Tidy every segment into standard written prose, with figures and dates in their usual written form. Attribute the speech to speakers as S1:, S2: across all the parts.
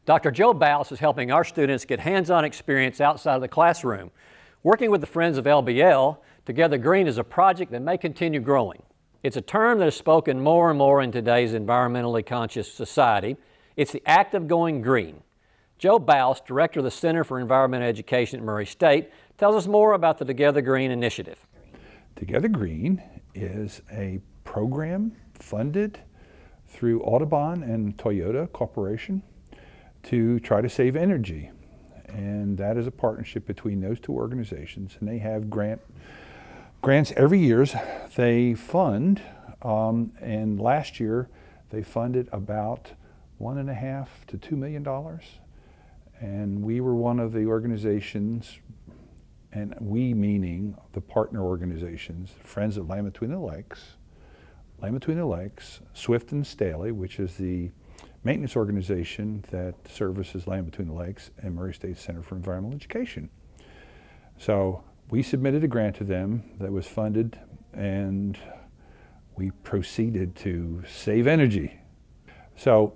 S1: Dr. Joe Baus is helping our students get hands-on experience outside of the classroom. Working with the Friends of LBL, Together Green is a project that may continue growing. It's a term that is spoken more and more in today's environmentally conscious society. It's the act of going green. Joe Baus, Director of the Center for Environmental Education at Murray State, tells us more about the Together Green initiative.
S2: Together Green is a program funded through Audubon and Toyota Corporation to try to save energy. And that is a partnership between those two organizations, and they have grants every year they fund, and last year they funded about $1.5 to $2 million. And we were one of the organizations, and we meaning the partner organizations, Friends of Land Between the Lakes, Swift and Staley, which is the maintenance organization that services Land Between the Lakes, and Murray State Center for Environmental Education. So we submitted a grant to them that was funded, and we proceeded to save energy. So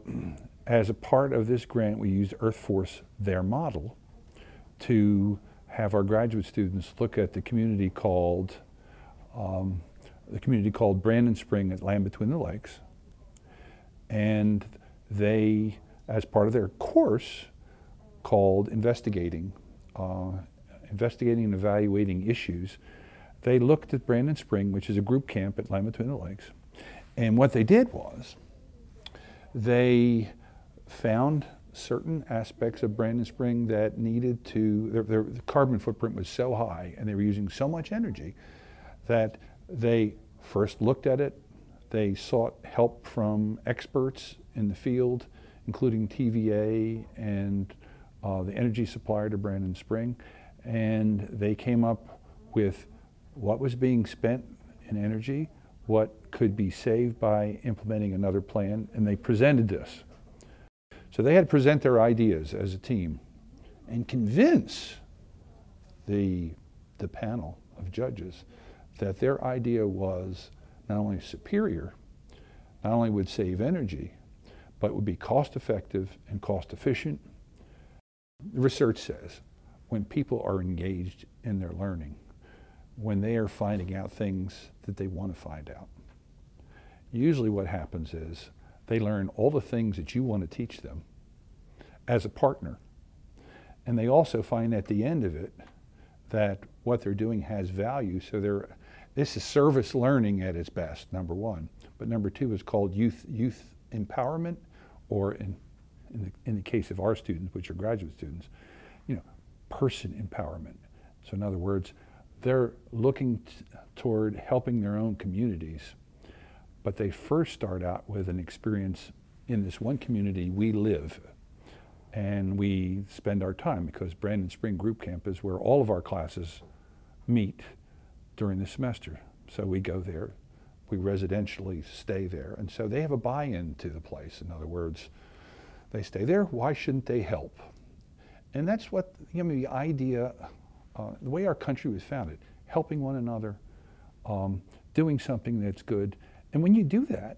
S2: as a part of this grant, we used EarthForce, their model, to have our graduate students look at the community called Brandon Spring at Land Between the Lakes. And they, as part of their course called investigating and evaluating issues, they looked at Brandon Spring, which is a group camp at Land Between the Lakes. And what they did was they found certain aspects of Brandon Spring that needed to, their carbon footprint was so high and they were using so much energy that they first looked at it. They sought help from experts in the field, including TVA and the energy supplier to Brandon Spring, and they came up with what was being spent in energy, what could be saved by implementing another plan, and they presented this. So they had to present their ideas as a team and convince the panel of judges that their idea was not only superior, not only would save energy, but would be cost effective and cost efficient. The research says when people are engaged in their learning, when they are finding out things that they want to find out, usually what happens is they learn all the things that you want to teach them as a partner. And they also find at the end of it that what they're doing has value. So this is service learning at its best, number one. But number two is called youth empowerment, or in the case of our students, which are graduate students, person empowerment. So in other words, they're looking toward helping their own communities, but they first start out with an experience in this one community we live, and we spend our time, because Brandon Spring Group Camp is where all of our classes meet during the semester. So we go there, we residentially stay there, and so they have a buy-in to the place. In other words, they stay there, why shouldn't they help? And that's what, the idea, the way our country was founded, helping one another, doing something that's good. And when you do that,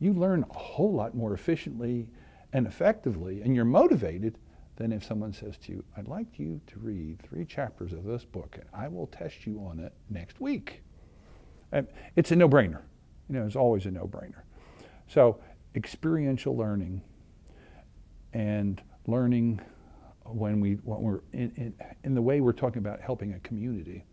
S2: you learn a whole lot more efficiently and effectively, and you're motivated than if someone says to you, I'd like you to read 3 chapters of this book, and I will test you on it next week. And it's a no-brainer. It's always a no-brainer. So experiential learning, and learning when we're in the way we're talking about helping a community,